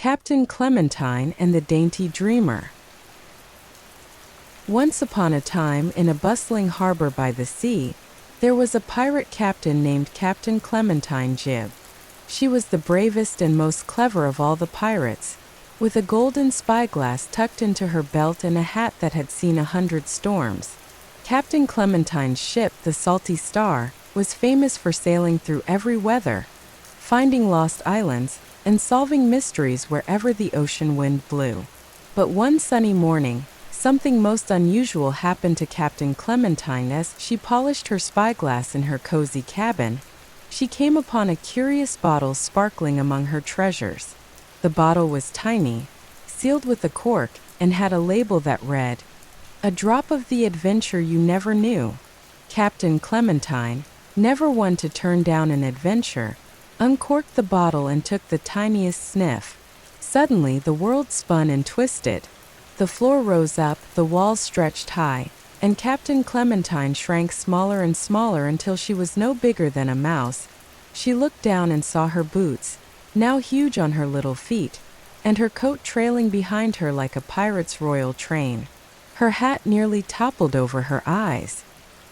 Captain Clementine and the Dainty Dreamer. Once upon a time, in a bustling harbor by the sea, there was a pirate captain named Captain Clementine Jib. She was the bravest and most clever of all the pirates, with a golden spyglass tucked into her belt and a hat that had seen 100 storms. Captain Clementine's ship, the Salty Star, was famous for sailing through every weather, finding lost islands, and solving mysteries wherever the ocean wind blew. But one sunny morning, something most unusual happened to Captain Clementine. As she polished her spyglass in her cozy cabin, she came upon a curious bottle sparkling among her treasures. The bottle was tiny, sealed with a cork, and had a label that read, "A drop of the adventure you never knew." Captain Clementine, never one to turn down an adventure, uncorked the bottle and took the tiniest sniff. Suddenly the world spun and twisted. The floor rose up, the walls stretched high, and Captain Clementine shrank smaller and smaller until she was no bigger than a mouse. She looked down and saw her boots, now huge on her little feet, and her coat trailing behind her like a pirate's royal train. Her hat nearly toppled over her eyes.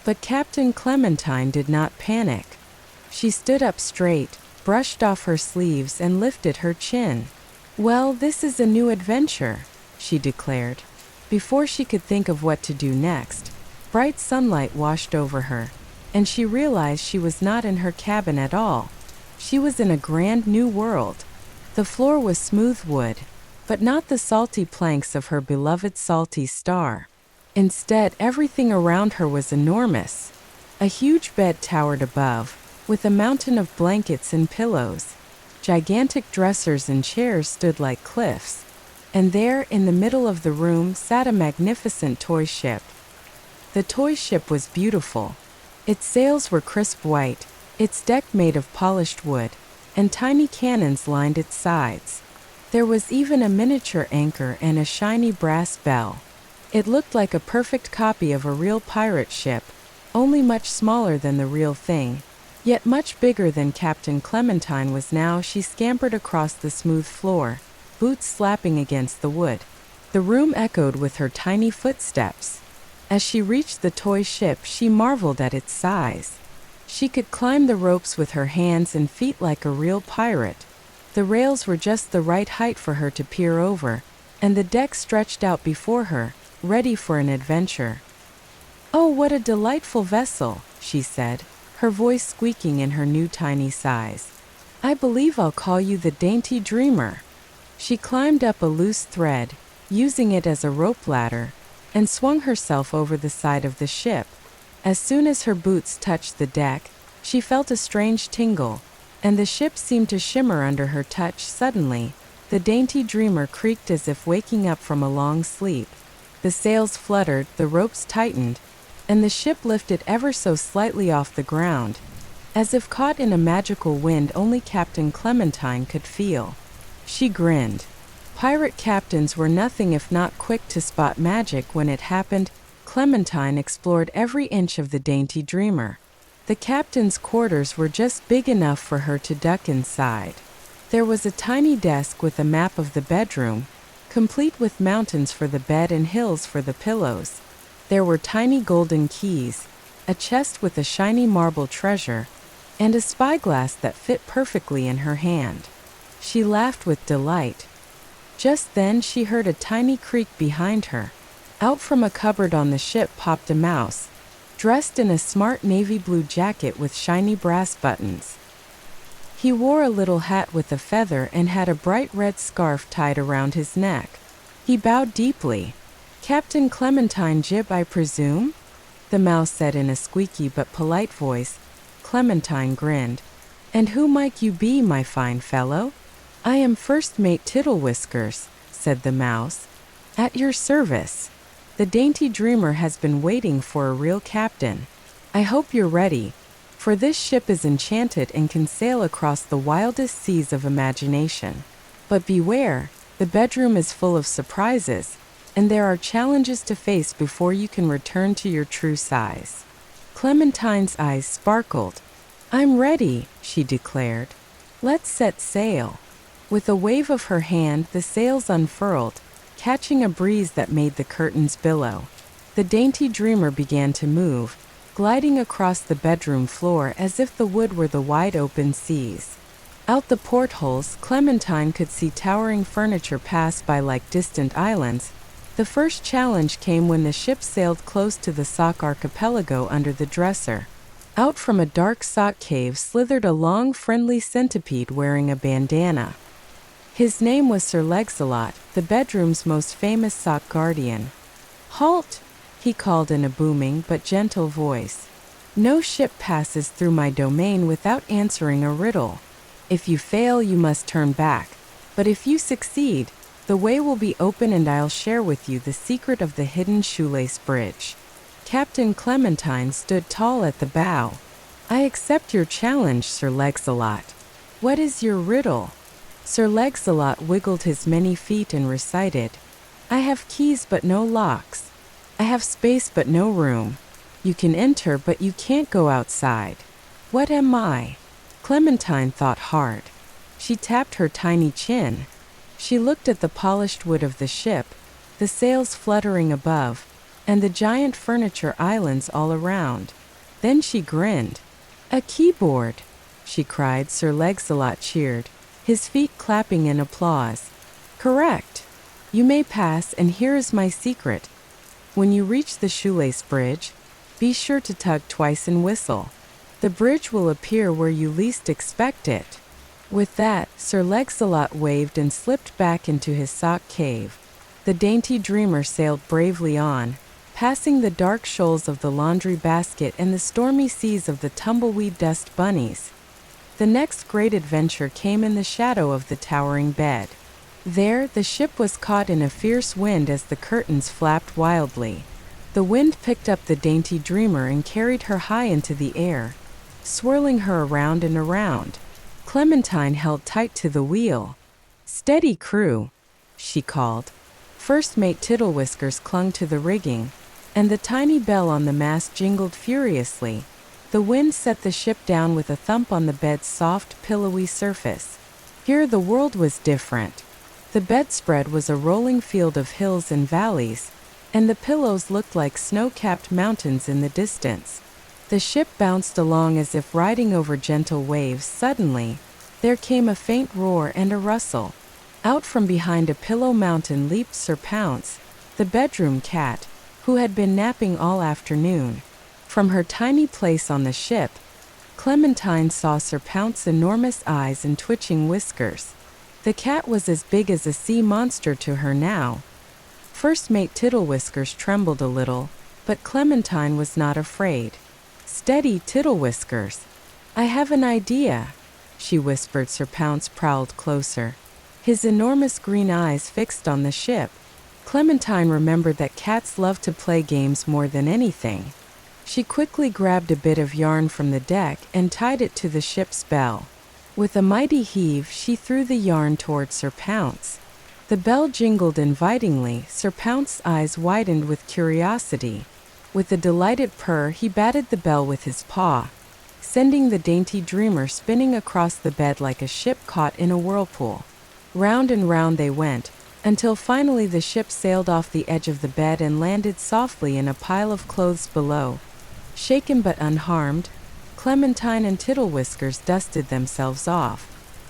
But Captain Clementine did not panic. She stood up straight, brushed off her sleeves, and lifted her chin. "Well, this is a new adventure," she declared. Before she could think of what to do next, bright sunlight washed over her, and she realized she was not in her cabin at all. She was in a grand new world. The floor was smooth wood, but not the salty planks of her beloved Salty Star. Instead, everything around her was enormous. A huge bed towered above, with a mountain of blankets and pillows. Gigantic dressers and chairs stood like cliffs. And there, in the middle of the room, sat a magnificent toy ship. The toy ship was beautiful. Its sails were crisp white, its deck made of polished wood, and tiny cannons lined its sides. There was even a miniature anchor and a shiny brass bell. It looked like a perfect copy of a real pirate ship, only much smaller than the real thing, yet much bigger than Captain Clementine was now. She scampered across the smooth floor, boots slapping against the wood. The room echoed with her tiny footsteps. As she reached the toy ship, she marveled at its size. She could climb the ropes with her hands and feet like a real pirate. The rails were just the right height for her to peer over, and the deck stretched out before her, ready for an adventure. "Oh, what a delightful vessel," she said, her voice squeaking in her new tiny size. "I believe I'll call you the Dainty Dreamer." She climbed up a loose thread, using it as a rope ladder, and swung herself over the side of the ship. As soon as her boots touched the deck, she felt a strange tingle, and the ship seemed to shimmer under her touch. Suddenly, the Dainty Dreamer creaked as if waking up from a long sleep. The sails fluttered, the ropes tightened, and the ship lifted ever so slightly off the ground, as if caught in a magical wind only Captain Clementine could feel. She grinned. Pirate captains were nothing if not quick to spot magic when it happened. Clementine explored every inch of the Dainty Dreamer. The captain's quarters were just big enough for her to duck inside. There was a tiny desk with a map of the bedroom, complete with mountains for the bed and hills for the pillows. There were tiny golden keys, a chest with a shiny marble treasure, and a spyglass that fit perfectly in her hand. She laughed with delight. Just then she heard a tiny creak behind her. Out from a cupboard on the ship popped a mouse, dressed in a smart navy blue jacket with shiny brass buttons. He wore a little hat with a feather and had a bright red scarf tied around his neck. He bowed deeply. "Captain Clementine Jib, I presume?" the mouse said in a squeaky but polite voice. Clementine grinned. "And who might you be, my fine fellow?" "I am First Mate Tittlewhiskers," said the mouse. "At your service. The Dainty Dreamer has been waiting for a real captain. I hope you're ready, for this ship is enchanted and can sail across the wildest seas of imagination. But beware, the bedroom is full of surprises, and there are challenges to face before you can return to your true size." Clementine's eyes sparkled. "I'm ready," she declared. "Let's set sail." With a wave of her hand, the sails unfurled, catching a breeze that made the curtains billow. The Dainty Dreamer began to move, gliding across the bedroom floor as if the wood were the wide-open seas. Out the portholes, Clementine could see towering furniture pass by like distant islands. The first challenge came when the ship sailed close to the sock archipelago under the dresser. Out from a dark sock cave slithered a long, friendly centipede wearing a bandana. His name was Sir Lancelot, the bedroom's most famous sock guardian. "Halt!" he called in a booming but gentle voice. "No ship passes through my domain without answering a riddle. If you fail, you must turn back. But if you succeed, the way will be open and I'll share with you the secret of the hidden shoelace bridge." Captain Clementine stood tall at the bow. "I accept your challenge, Sir Lancelot. What is your riddle?" Sir Lancelot wiggled his many feet and recited, "I have keys but no locks. I have space but no room. You can enter but you can't go outside. What am I?" Clementine thought hard. She tapped her tiny chin. She looked at the polished wood of the ship, the sails fluttering above, and the giant furniture islands all around. Then she grinned. "A keyboard!" she cried. Sir Lancelot cheered, his feet clapping in applause. "Correct! You may pass, and here is my secret. When you reach the shoelace bridge, be sure to tug twice and whistle. The bridge will appear where you least expect it." With that, Sir Lancelot waved and slipped back into his sock cave. The Dainty Dreamer sailed bravely on, passing the dark shoals of the laundry basket and the stormy seas of the tumbleweed dust bunnies. The next great adventure came in the shadow of the towering bed. There, the ship was caught in a fierce wind as the curtains flapped wildly. The wind picked up the Dainty Dreamer and carried her high into the air, swirling her around and around. Clementine held tight to the wheel. "Steady, crew," she called. First Mate Tittlewhiskers clung to the rigging, and the tiny bell on the mast jingled furiously. The wind set the ship down with a thump on the bed's soft, pillowy surface. Here the world was different. The bedspread was a rolling field of hills and valleys, and the pillows looked like snow-capped mountains in the distance. The ship bounced along as if riding over gentle waves. Suddenly, there came a faint roar and a rustle. Out from behind a pillow mountain leaped Sir Pounce, the bedroom cat, who had been napping all afternoon. From her tiny place on the ship, Clementine saw Sir Pounce's enormous eyes and twitching whiskers. The cat was as big as a sea monster to her now. First Mate Tittlewhiskers trembled a little, but Clementine was not afraid. "Steady, Tittlewhiskers. I have an idea," she whispered. Sir Pounce prowled closer, his enormous green eyes fixed on the ship. Clementine remembered that cats love to play games more than anything. She quickly grabbed a bit of yarn from the deck and tied it to the ship's bell. With a mighty heave, she threw the yarn toward Sir Pounce. The bell jingled invitingly. Sir Pounce's eyes widened with curiosity. With a delighted purr, he batted the bell with his paw, sending the Dainty Dreamer spinning across the bed like a ship caught in a whirlpool. Round and round they went, until finally the ship sailed off the edge of the bed and landed softly in a pile of clothes below. Shaken but unharmed, Clementine and Tittlewhiskers dusted themselves off.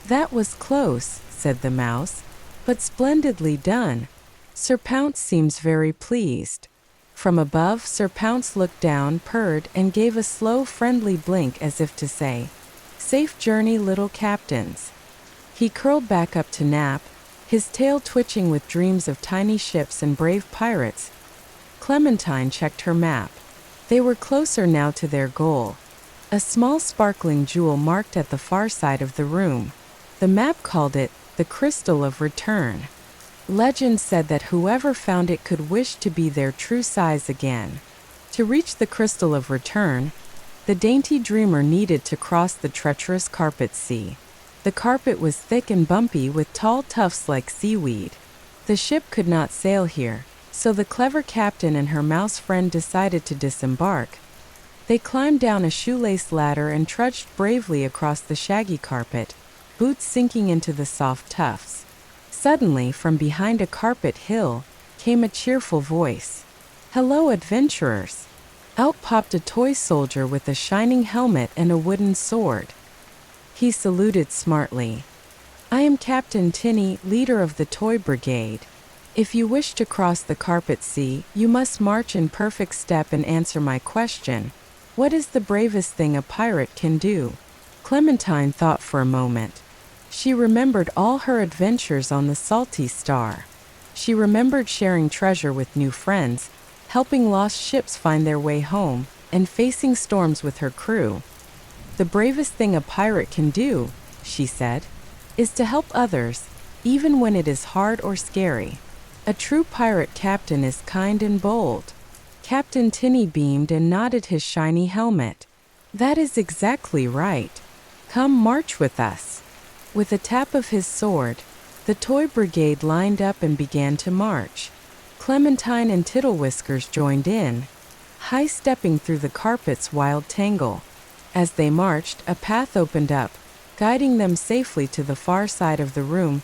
"That was close," said the mouse, "but splendidly done. Sir Pounce seems very pleased." From above, Sir Pounce looked down, purred, and gave a slow, friendly blink as if to say, "Safe journey, little captains." He curled back up to nap, his tail twitching with dreams of tiny ships and brave pirates. Clementine checked her map. They were closer now to their goal. A small sparkling jewel marked at the far side of the room. The map called it the Crystal of Return. Legend said that whoever found it could wish to be their true size again. To reach the Crystal of Return, the Dainty Dreamer needed to cross the treacherous carpet sea. The carpet was thick and bumpy with tall tufts like seaweed. The ship could not sail here, so the clever captain and her mouse friend decided to disembark. They climbed down a shoelace ladder and trudged bravely across the shaggy carpet, boots sinking into the soft tufts. Suddenly, from behind a carpet hill, came a cheerful voice. "Hello, adventurers!" Out popped a toy soldier with a shining helmet and a wooden sword. He saluted smartly. "I am Captain Tinny, leader of the Toy Brigade. If you wish to cross the carpet sea, you must march in perfect step and answer my question. What is the bravest thing a pirate can do?" Clementine thought for a moment. She remembered all her adventures on the Salty Star. She remembered sharing treasure with new friends, helping lost ships find their way home, and facing storms with her crew. "The bravest thing a pirate can do," she said, "is to help others, even when it is hard or scary. A true pirate captain is kind and bold." Captain Tinny beamed and nodded his shiny helmet. "That is exactly right. Come march with us." With a tap of his sword, the Toy Brigade lined up and began to march. Clementine and Whiskers joined in, high-stepping through the carpet's wild tangle. As they marched, a path opened up, guiding them safely to the far side of the room.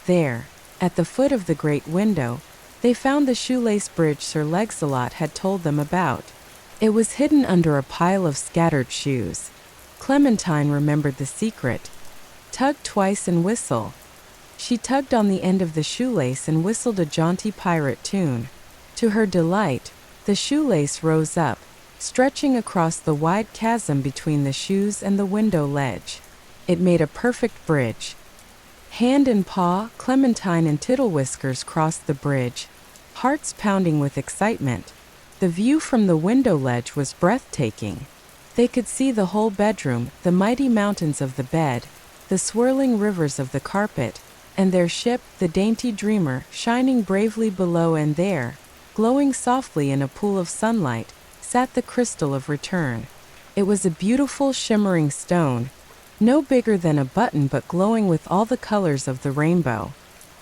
There, at the foot of the great window, they found the shoelace bridge Sir Lancelot had told them about. It was hidden under a pile of scattered shoes. Clementine remembered the secret. Tug twice and whistle. She tugged on the end of the shoelace and whistled a jaunty pirate tune. To her delight, the shoelace rose up, stretching across the wide chasm between the shoes and the window ledge. It made a perfect bridge. Hand in paw, Clementine and Whiskers crossed the bridge, hearts pounding with excitement. The view from the window ledge was breathtaking. They could see the whole bedroom, the mighty mountains of the bed, the swirling rivers of the carpet, and their ship, the Dainty Dreamer, shining bravely below. And there, glowing softly in a pool of sunlight, sat the Crystal of Return. It was a beautiful shimmering stone, no bigger than a button but glowing with all the colors of the rainbow.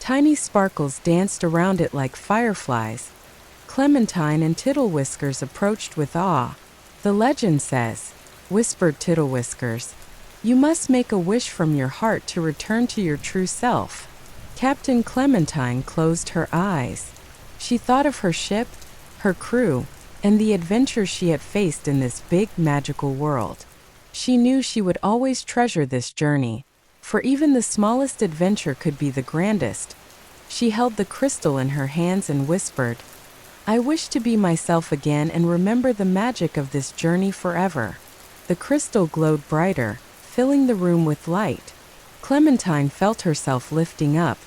Tiny sparkles danced around it like fireflies. Clementine and Whiskers approached with awe. "The legend says," whispered Whiskers, "you must make a wish from your heart to return to your true self." Captain Clementine closed her eyes. She thought of her ship, her crew, and the adventures she had faced in this big, magical world. She knew she would always treasure this journey, for even the smallest adventure could be the grandest. She held the crystal in her hands and whispered, "I wish to be myself again and remember the magic of this journey forever." The crystal glowed brighter, filling the room with light. Clementine felt herself lifting up,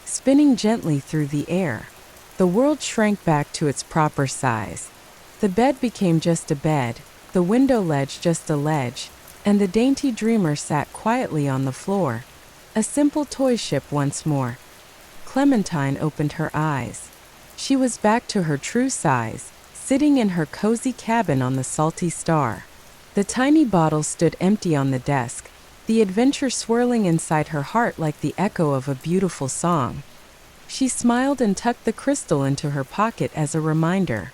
spinning gently through the air. The world shrank back to its proper size. The bed became just a bed, the window ledge just a ledge, and the Dainty Dreamer sat quietly on the floor. A simple toy ship once more. Clementine opened her eyes. She was back to her true size, sitting in her cozy cabin on the Salty Star. The tiny bottle stood empty on the desk, the adventure swirling inside her heart like the echo of a beautiful song. She smiled and tucked the crystal into her pocket as a reminder.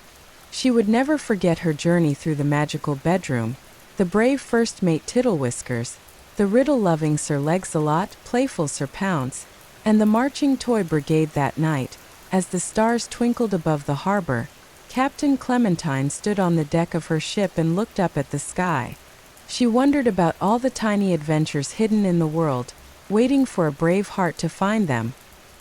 She would never forget her journey through the magical bedroom, the brave first mate Whiskers, the riddle-loving Sir Lancelot, playful Sir Pounce, and the marching Toy Brigade that night. As the stars twinkled above the harbor, Captain Clementine stood on the deck of her ship and looked up at the sky. She wondered about all the tiny adventures hidden in the world, waiting for a brave heart to find them.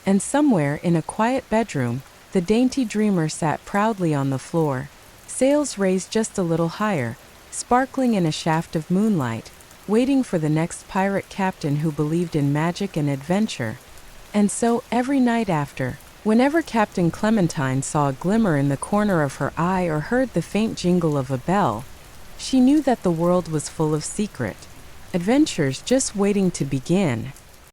And somewhere in a quiet bedroom, the Dainty Dreamer sat proudly on the floor, sails raised just a little higher, sparkling in a shaft of moonlight, waiting for the next pirate captain who believed in magic and adventure. And so, every night after, whenever Captain Clementine saw a glimmer in the corner of her eye or heard the faint jingle of a bell, she knew that the world was full of secret adventures just waiting to begin.